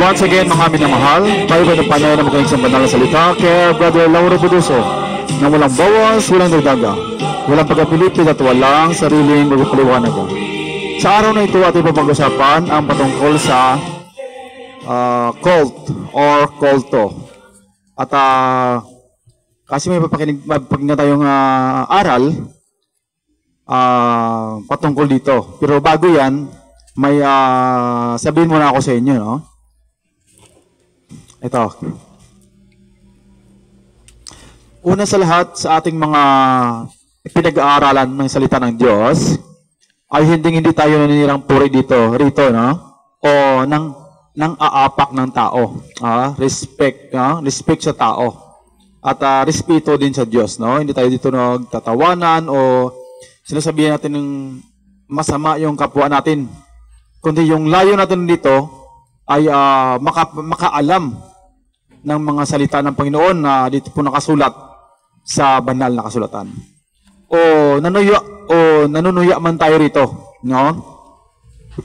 Once again, mga minamahal, tayo ba ng panay na magaling sa banal na salita kay Brother Lauro Buduso na walang bawas, walang dagdaga, walang pagkapilipid at walang sariling magpapaliwanaga. Sa araw na ito ating papag-usapan ang patungkol sa cult or culto. At kasi may mapapakinggan tayong aral patungkol dito. Pero bago yan, may sabihin muna ako sa inyo, no? Ito. Una sa lahat, sa ating mga pinag-aaralan ng salita ng Diyos, ay hindi tayo naninirang puri rito, no? O ng aapak ng tao. Respect, no? Respect sa tao. At respeto din sa Diyos, no? Hindi tayo dito nagtatawanan o sinasabihan natin ng masama yung kapwa natin. Kundi yung layo natin dito ay makaalam ng mga salita ng Panginoon na dito po nakasulat sa banal na kasulatan. O nanunuya man tayo rito, no?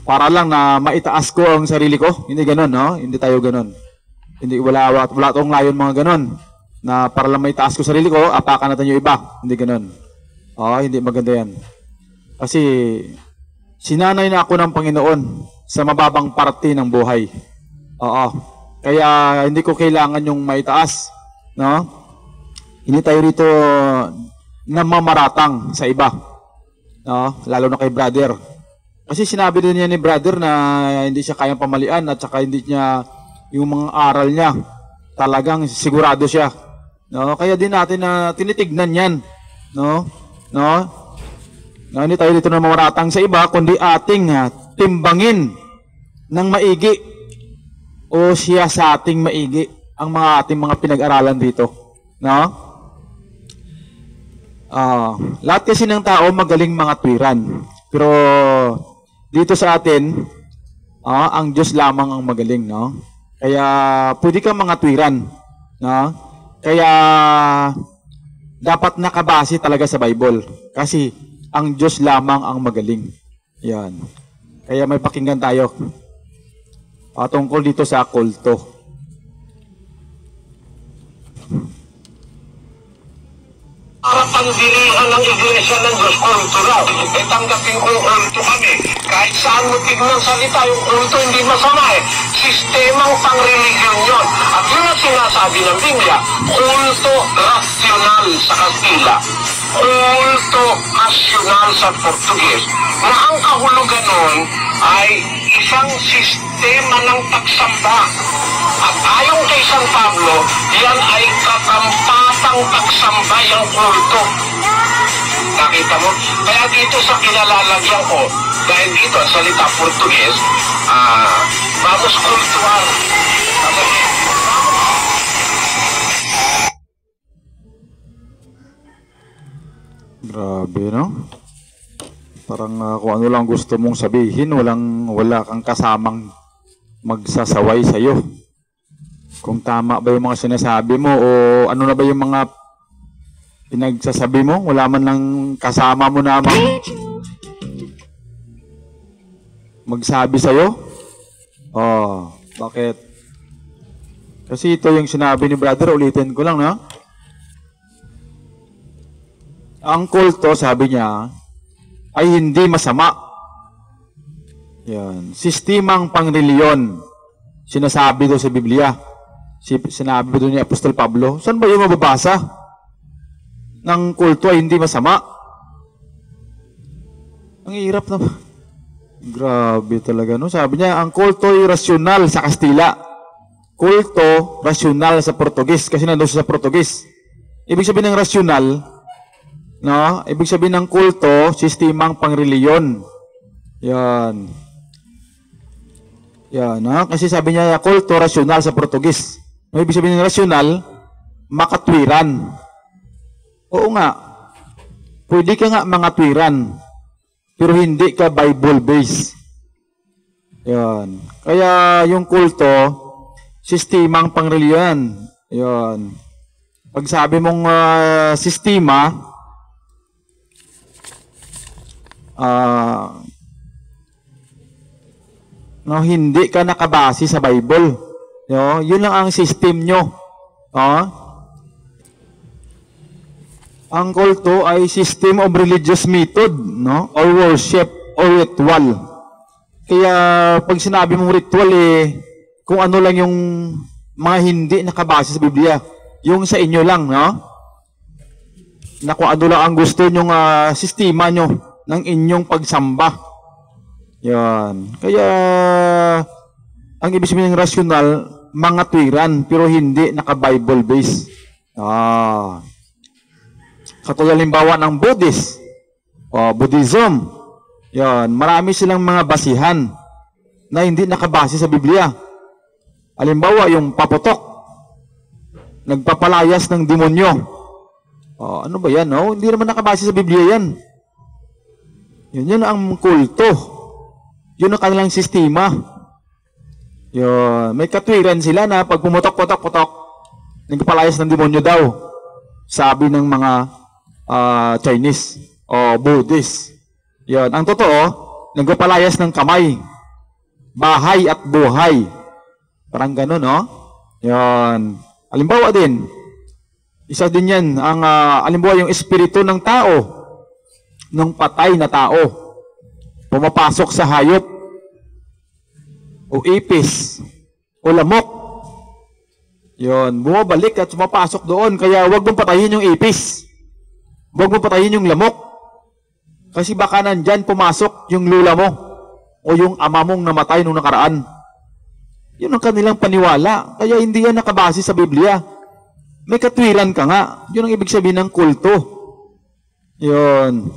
Para lang na maitaas ko ang sarili ko. Hindi ganoon, no? Hindi tayo ganoon. Hindi wala tong layon mga ganoon na para lang maitaas ko sarili ko, apakan natin yung iba. Hindi ganoon. Hindi maganda 'yan. Kasi sinanay na ako ng Panginoon sa mababang parte ng buhay. Kaya hindi ko kailangan yung maitaas, no? Hindi tayo rito na mamaratang sa iba, no? Lalo na kay brother. Kasi sinabi din niya ni brother na hindi siya kayang pamalian at saka hindi niya yung mga aral niya talagang sigurado siya, no? Kaya din natin na tinitignan 'yan, no? Hindi tayo dito na mamaratang sa iba kundi ating timbangin ng maigi o siya sa ating maigi ang ating mga pinag-aralan dito, no? Lahat kasi ng tao magaling mga tuwiran. Pero dito sa atin, ang Diyos lamang ang magaling, no? Kaya pwede kang mga tuwiran, no? Kaya dapat nakabase talaga sa Bible kasi ang Diyos lamang ang magaling. Yan. Kaya may pakinggan tayo tungkol dito sa kulto. Para pandirihan ng iglesia ng Diyos, kulto raw. Tanggapin ko kulto kami. Kahit saan mo tignan salita, yung kulto hindi masama Sistemang pang-religion yun. At yun ang sinasabi ng Biblia, kulto rasyonal sa Kastila. Kulto rasyonal sa Portuguese. Na ang kahulugan nun ay isang sistema ng pagsamba. At ayon kay San Pablo, yan ay katampatang pagsamba yung kulto. Nakita mo? Kaya dito sa kinalalagyan ko, dahil dito ang salita Portuguese, vamos kultuar. Grabe, no? Parang kung ano lang gusto mong sabihin, wala kang kasamang magsasaway sa'yo. Kung tama ba yung mga sinasabi mo o ano na ba yung mga pinagsasabi mo, wala man lang kasama mo na magsabi sa'yo. Bakit? Kasi ito yung sinabi ni brother, ulitin ko lang, no? Ang kulto, sabi niya, ay hindi masama. Yan. Sistemang pangreliyon. Sinasabi doon sa Biblia. Sinabi doon ni Apostol Pablo. Saan ba yung mababasa? Ng kulto ay hindi masama. Ang hirap na. Grabe talaga, no? Sabi niya, ang kulto ay rasyonal sa Kastila. Kulto, rasyonal sa Portugis. Kasi nandun sa Portugis. Ibig sabihin ng rasyonal, no? Ibig sabihin ng kulto, sistemang pangreliyon. Yan. Yan, no? Kasi sabi niya, kulto, rasyonal sa Portugis. Ibig sabihin ng rasyonal, makatwiran. Oo nga. Pwede ka nga mga twiran, pero hindi ka Bible-based. Yan. Kaya yung kulto, sistemang pangreliyon. Yan. Pag sabi mong sistema, no, hindi ka nakabase sa Bible. Yun lang ang system nyo. Ang kulto ay system of religious method, no? Or worship or ritual. Kaya pag sinabi mong ritual kung ano lang yung mga hindi nakabase sa Biblia. Yung sa inyo lang, no? Na kung ano lang ang gusto nyong sistema nyo ng inyong pagsamba. Yan. Kaya ang ibig sabihin ng rasyonal, mga tuwiran, pero hindi naka-Bible base. Katulad halimbawa ng Buddhist, Buddhism. Yan, marami silang mga basihan na hindi nakabase sa Biblia. Halimbawa, yung paputok, nagpapalayas ng demonyo. Ano ba yan? Hindi naman nakabase sa Biblia yan. Yun ang kulto. Yun ang kanilang sistema. Yun. May katwiran sila na pag pumutok-putok-putok, nagpapalayas ng demonyo daw. Sabi ng mga Chinese o Buddhist. Yun. Ang totoo, nagpapalayas ng kamay, bahay at buhay. Parang gano'n, no? Yun. Halimbawa din, isa din yan, ang halimbawa yung espiritu ng tao, ng patay na tao, pumapasok sa hayop, o ipis, o lamok. Yun, bumabalik at sumapasok doon, kaya huwag mong patayin yung ipis. Huwag mong patayin yung lamok. Kasi baka nandyan pumasok yung lula mo, o yung ama mong namatay nung nakaraan. Yun ang kanilang paniwala. Kaya hindi yan nakabase sa Biblia. May katwiran ka nga. Yun ang ibig sabihin ng kulto. Yun.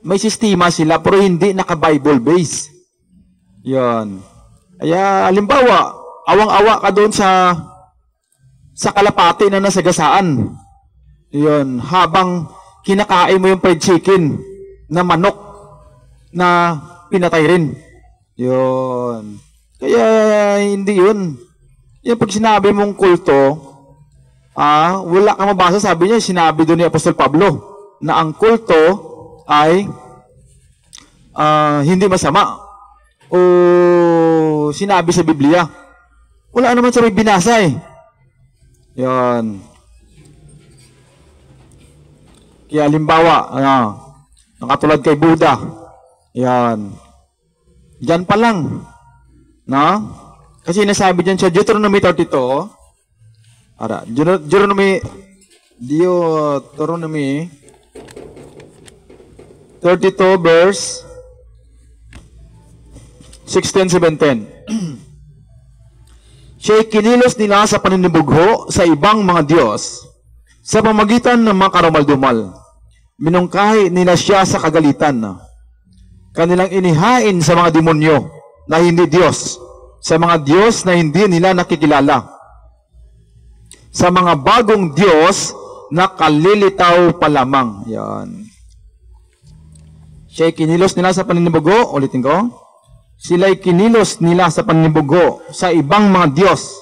May sistema sila, pero hindi naka-Bible base. Yun. Kaya, halimbawa, awang-awa ka doon sa kalapati na nasagasaan. Yun. Habang kinakain mo yung fried chicken na manok na pinatay rin. Yun. Kaya, hindi yun. Yan pag sinabi mong kulto, wala kang mabasa, sabi niya, sinabi doon ni Apostol Pablo, na ang kulto ay hindi masama. O sinabi sa Biblia. Wala naman sa may binasa Yan. Kaya halimbawa, nakatulad kay Buddha. Yan. Diyan pa lang. Kasi nasabi diyan sa Deuteronomy 32. Deuteronomy 32 verse 16-17. Siya'y kinilos nila sa paninibugho sa ibang mga Diyos sa pamagitan ng mga karumal-dumal. Minungkahi nila siya sa kagalitan. Kanilang inihain sa mga demonyo na hindi Diyos, sa mga Diyos na hindi nila nakikilala, sa mga bagong Diyos na kalilitaw pa lamang. Yan. Siya'y kinilos nila sa paninibugo, ulitin ko, sila'y kinilos nila sa paninibugo sa ibang mga Diyos.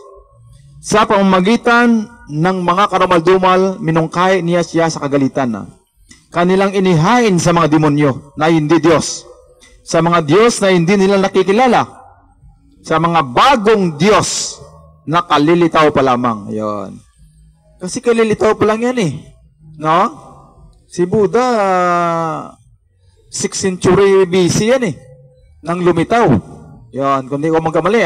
Sa pamamagitan ng mga karumal-dumal, minungkahi niya siya sa kagalitan. Kanilang inihain sa mga demonyo na hindi Diyos, sa mga Diyos na hindi nila nakikilala, sa mga bagong Diyos na kalilitaw pa lamang. Yon. Kasi kalilitaw pa lang yan no? Si Buddha, 6th century BC yan nang lumitaw. Yan, kung di ko magkamali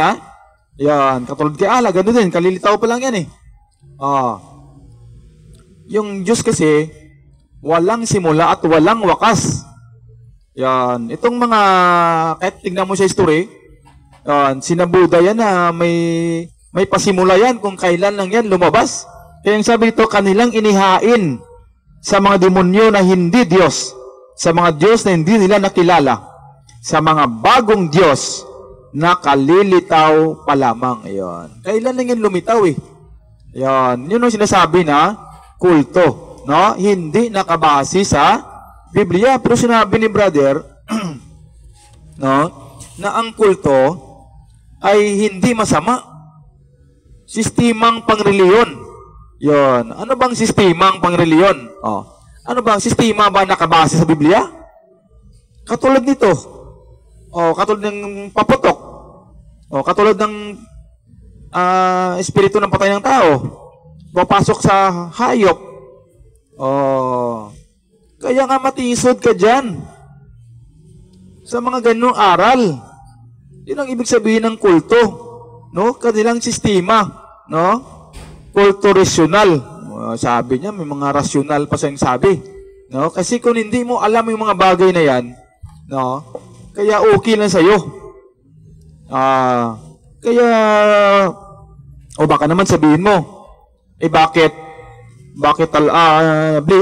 Yan, katulad kay Allah, gano'n din, kalilitaw pa lang yan Yung Diyos kasi, walang simula at walang wakas. Yan, itong mga, kahit tignan mo sa history, yan, sina Buddha yan na may pasimula yan kung kailan lang yan lumabas. Kaya yung sabi ito, kanilang inihain sa mga demonyo na hindi Diyos, sa mga Diyos na hindi nila nakilala, sa mga bagong Diyos na kalilitaw pa lamang. Ayan. Kailan lang yan lumitaw Ayan. Yun ang sinasabi na kulto. No? Hindi nakabase sa Biblia. Pero sinabi ni brother na ang kulto ay hindi masama. Sistemang pangreliyon. Yon. Ano bang sistemang pangreliyon? Ano bang sistema ba nakabase sa Biblia? Katulad nito. Katulad ng paputok. Katulad ng espiritu ng patay ng tao. Papasok sa hayop. Kaya nga matisod ka dyan. Sa mga ganung aral. Yun ang ibig sabihin ng kulto. No? Kanilang sistema. No? Kulto rasyonal. Sabi niya, may mga rasyonal pa siyang sabi. No? Kasi kung hindi mo alam yung mga bagay na yan, no? Kaya okay lang sa'yo. Kaya, baka naman sabihin mo, bakit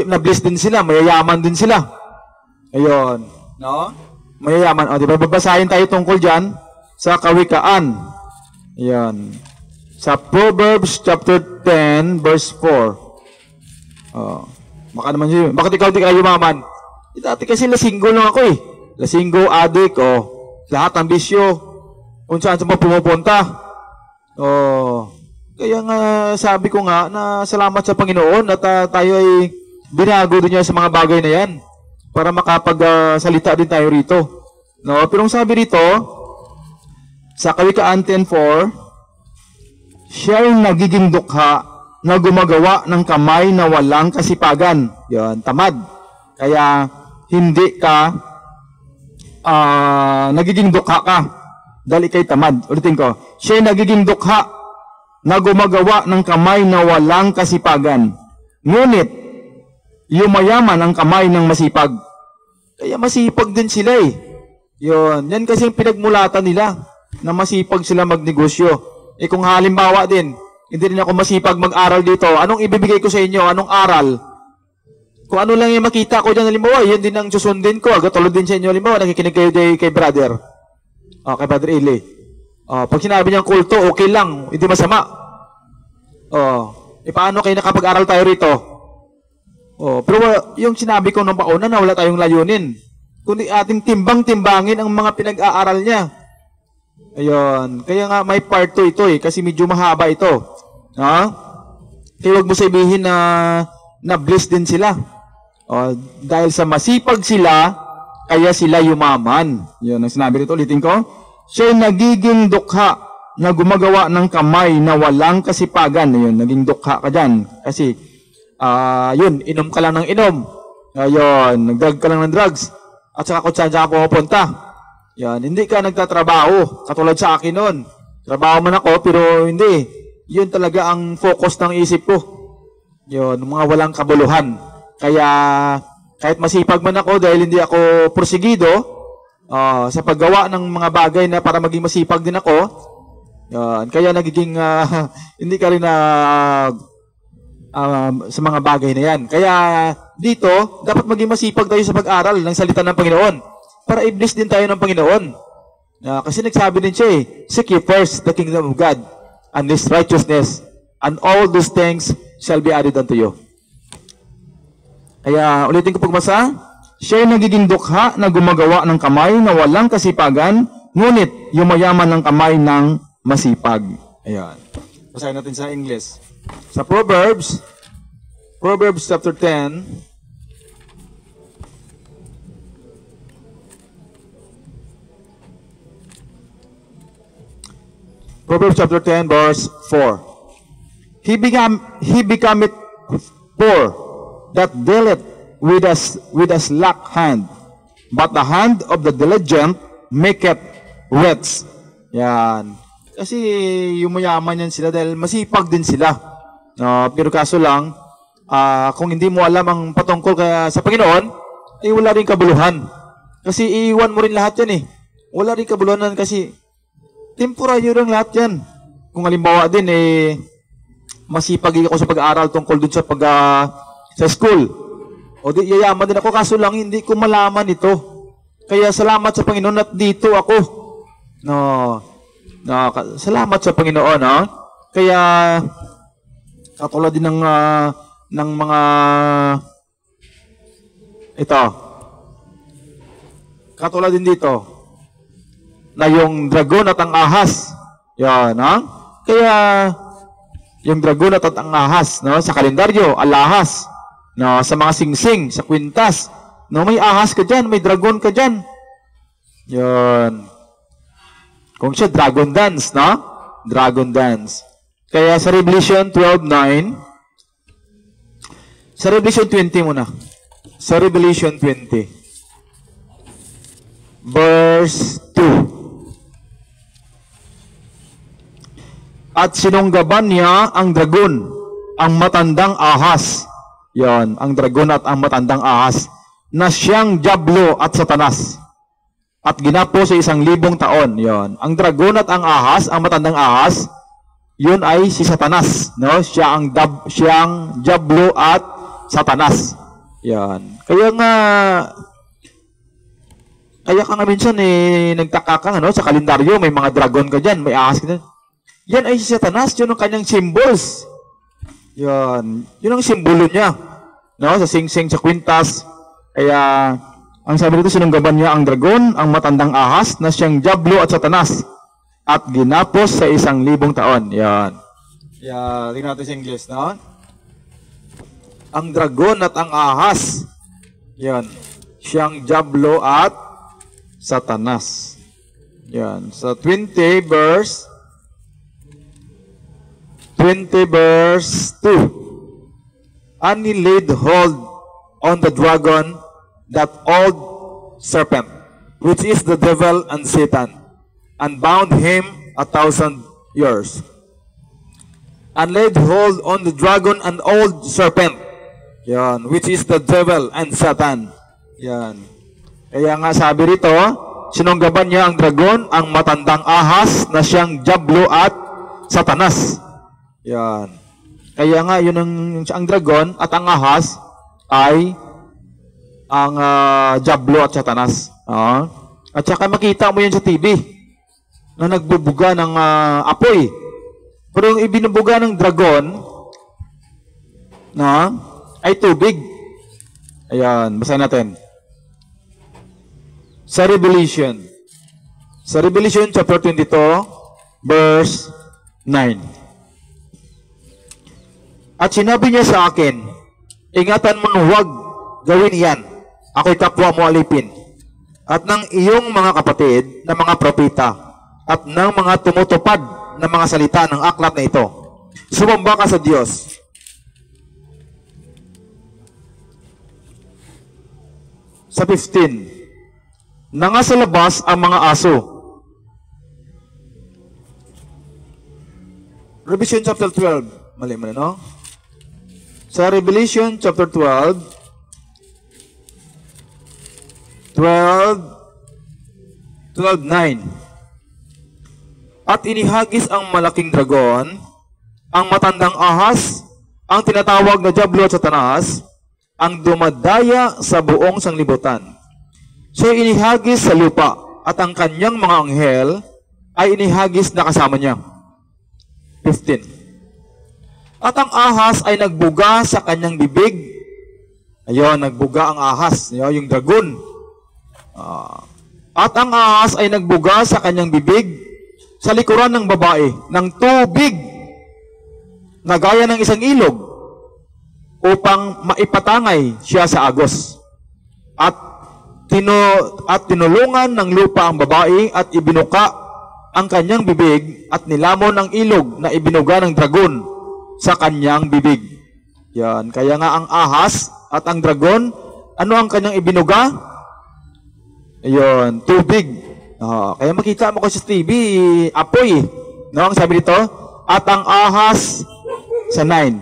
na-bless din sila, mayayaman din sila. Ayun, no? Mayayaman. Di ba? Babasahin tayo tungkol dyan sa Kawikaan. Ayun. Sa Proverbs chapter 10, verse 4. Baka naman siya, bakit ikaw di ka yumaman? Dati kasi lasinggo lang ako eh. Lasinggo, adik, lahat ng bisyo. Kung saan mo pumupunta. Kaya nga, sabi ko nga, na salamat sa Panginoon at tayo ay binago din niya sa mga bagay na yan para makapagsalita din tayo rito. No? Pero ang sabi rito, sa Kawikaan 10:4, siya ay nagiging dukha na gumagawa ng kamay na walang kasipagan. Yan, tamad. Kaya, hindi ka nagiging dukha ka dahil ikay tamad. Ulitin ko, siya ay nagiging dukha na gumagawa ng kamay na walang kasipagan. Ngunit, yumayaman ang kamay ng masipag. Kaya masipag din sila eh. Yan kasi yung pinagmulatan nila na masipag sila magnegosyo. Kung halimbawa din, hindi rin ako masipag mag-aral dito, anong ibibigay ko sa inyo? Anong aral? Kung ano lang yung makita ko dyan, halimbawa, yun din ang susundin ko. Tulad din sa inyo, halimbawa, nakikinig kayo kay brother. Kay Brother Eli. Pag sinabi niyang kulto, okay lang. Hindi masama. Paano kayo nakapag-aral tayo rito? Pero yung sinabi ko nung pauna na wala tayong layunin. Kundi ating timbang-timbangin ang mga pinag-aaral niya. Ayun. Kaya nga may part 2 ito eh. Kasi medyo mahaba ito. Kaya huwag mo sabihin na blessed din sila. Dahil sa masipag sila, kaya sila yumaman. Yun ang sinabi rito. Ulitin ko. Siya nagiging dukha na gumagawa ng kamay na walang kasipagan. Ayun, naging dukha ka dyan. Kasi, yun, inom ka lang ng inom. Ayun, nagdrag ka lang ng drugs. At saka kung saan ka pupunta. Yan, hindi ka nagtatrabaho. Katulad sa akin noon. Trabaho man ako, pero hindi. Yun talaga ang focus ng isip ko. Yun, mga walang kabuluhan. Kaya, kahit masipag man ako dahil hindi ako porsigido, sa paggawa ng mga bagay na para maging masipag din ako, yan, kaya nagiging, hindi ka rin sa mga bagay na yan. Kaya, dito, dapat maging masipag tayo sa pag-aral ng salita ng Panginoon. Para i-bless din tayo ng Panginoon. Kasi nagsabi din siya seek ye first the kingdom of God and His righteousness, and all those things shall be added unto you. Kaya ulitin ko pagbasa, siya ay nagiging dukha na gumagawa ng kamay na walang kasipagan, ngunit yumayaman ng kamay ng masipag. Ayan. Basahin natin sa English. Sa Proverbs chapter 10, Proverbs chapter 10, verse 4. He becometh poor that dealeth with a slack hand, but the hand of the diligent maketh rich. Yan. Kasi yumayaman yan sila dahil masipag din sila. Pero kaso lang, kung hindi mo alam ang patungkol sa Panginoon, ay wala rin kabuluhan. Kasi iiwan mo rin lahat yan eh. Wala rin kabuluhan kasi temporaryo lang lahat yan. Kung halimbawa din, masipag ako sa pag-aaral tungkol dun sa sa school. O di, yayaman din ako, kaso lang hindi ko malaman ito. Kaya salamat sa Panginoon at dito ako. Salamat sa Panginoon. Kaya, katulad din ng mga, ito, katulad din dito, na yung dragon at ang ahas. Yan, Kaya, yung dragon at ang ahas, sa kalendaryo, alahas, sa mga singsing, sa kwintas, may ahas ka dyan, may dragon ka dyan. Yan. Kung siya, dragon dance, dragon dance. Kaya sa Revelation 12:9, sa Revelation 20 muna. Sa Revelation 20, verse 2. At sinunggaban niya ang dragon, ang matandang ahas. Yon, ang dragon at ang matandang ahas, na siyang Diablo at Satanas. At ginapo sa 1,000 taon. Yon, ang dragon at ang ahas, ang matandang ahas, yun ay si Satanas, no? Siyang Diablo at Satanas. Yan. Kaya ka minsan nagtaka ka, no? Sa kalendaryo may mga dragon ka diyan, may ahas ka diyan. Yan ay si Satanas, yun ang kanyang symbols. Yan. Yun ang simbolo niya, no? Sa singsing, sa kwintas. Kaya ang sabi dito, sinunggaban niya ang dragon, ang matandang ahas, na siyang Diablo at Satanas, at ginapos sa 1,000 taon. Yan. Yan. Tingnan natin sa English, no? Ang dragon at ang ahas. Yan. Siyang Diablo at Satanas. Yan. Sa 20 verse 2. And he laid hold on the dragon, that old serpent, which is the devil and Satan, and bound him 1,000 years. And laid hold on the dragon and old serpent, yan, which is the devil and Satan. Yan. Kaya nga sabi rito, sinunggaban niya ang dragon, ang matandang ahas, na siyang Diablo at Satanas. Yan. Kaya nga yun ang dragon at ang ahas ay ang Diablo at Satanas. At saka makita mo yan sa TV na nagbubuga ng apoy. Pero yung ibinubuga ng dragon na ay tubig. Ayan, basahin natin. Sa Revelation chapter 22, verse 9. At sinabi niya sa akin, ingatan mo huwag gawin iyan. Ako'y kapwa mo alipin. At ng iyong mga kapatid na mga propeta at ng mga tumutupad na mga salita ng aklat na ito. Sumamba ka sa Diyos. Sa 15, na nga sa labas ang mga aso. Revelation chapter 12. Mali, no? Sa Revelation chapter 12, 12:9. At inihagis ang malaking dragon, ang matandang ahas, ang tinatawag na Diablo at Satanas, ang dumadaya sa buong sanglibutan. So inihagis sa lupa, at ang kanyang mga anghel ay inihagis na kasama niya. 15. At ang ahas ay nagbuga sa kanyang bibig. Ayun, nagbuga ang ahas, yung dragon. At ang ahas ay nagbuga sa kanyang bibig sa likuran ng babae ng tubig na gaya ng isang ilog upang maipatangay siya sa agos. At tinulungan ng lupa ang babae at ibinuka ang kanyang bibig at nilamon ang ilog na ibinuga ng dragon sa kanyang bibig. Yan. Kaya nga ang ahas at ang dragon, ano ang kanyang ibinuga? Ayun, tubig. Kaya makita mo kasi sa TV, apoy. No, ang sabi dito, at ang ahas sa 9.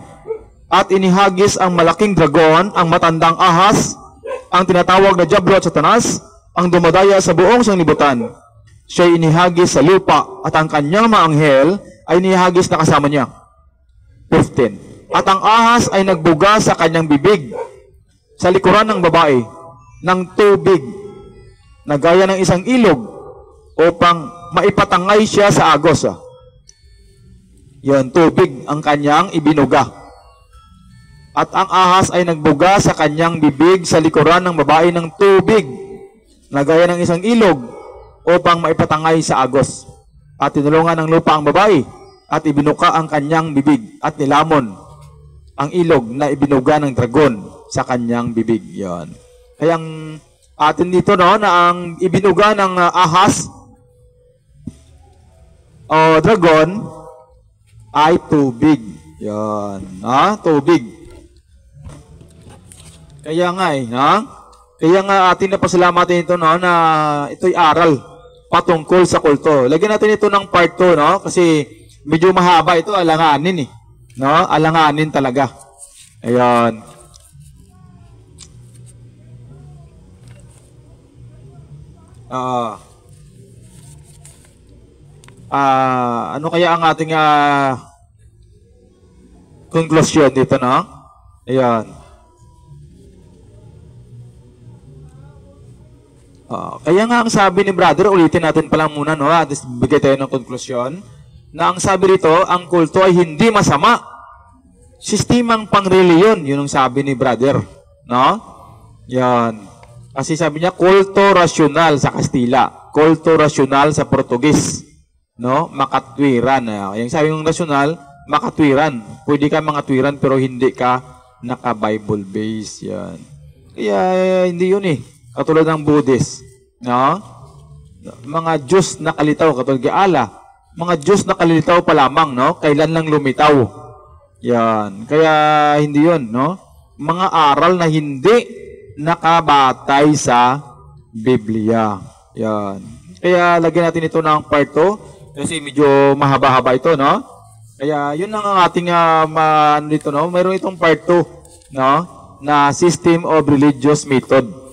At inihagis ang malaking dragon, ang matandang ahas, ang tinatawag na Diablo at Satanas, ang dumadaya sa buong sanglibutan. Siya inihagis sa lupa, at ang kanyang mga anghel ay inihagis na kasama niya. 15. At ang ahas ay nagbuga sa kanyang bibig sa likuran ng babae ng tubig na gaya ng isang ilog upang maipatangay siya sa agos. Yan, tubig ang kanyang ibinuga. At ang ahas ay nagbuga sa kanyang bibig sa likuran ng babae ng tubig na gaya ng isang ilog upang maipatangay sa agos. At tinulungan ng lupa ang babae at ibinuka ang kanyang bibig at nilamon ang ilog na ibinuga ng dragon sa kanyang bibig. Yan. Kaya ang atin dito, no, na ang ibinuga ng ahas o dragon ay tubig. Yan. Tubig. Kaya nga Kaya nga atin na pasalamatan ito na ito'y aral patungkol sa kulto. Lagyan natin ito ng part 2 kasi medyo mahaba ito, alanganin Alanganin talaga. Ayan. Ano kaya ang ating conclusion dito, Ayan. Kaya nga ang sabi ni brother, ulitin natin pa lang muna, at bigay tayo ng conclusion, na ang sabi rito, ang kulto ay hindi masama. Sistemang pangreliyon, yun ang sabi ni brother, Yan. Kasi sabi niya, kulto rasyonal sa Kastila, kulto rasyonal sa Portugis, makatwiran. Yung sabi ng rasyonal, makatwiran. Pwede ka makatwiran pero hindi ka naka-Bible base. Yan. Kaya hindi yun Katulad ng Buddhist, mga Diyos na kalitaw, katulad kay Allah, mga Diyos na kalitaw pa lamang, kailan lang lumitaw. Yan. Kaya hindi yun, mga aral na hindi nakabatay sa Biblia. Yan. Kaya lagyan natin ito ng part 2 kasi medyo mahaba-haba ito, Kaya yun ang ating dito, Mayroon itong part 2, na system of religious method.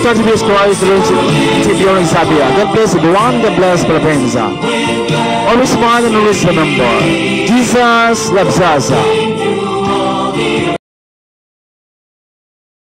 God bless Christ, God bless everyone, God bless Philippines. Always smile and always remember, Jesus loves us.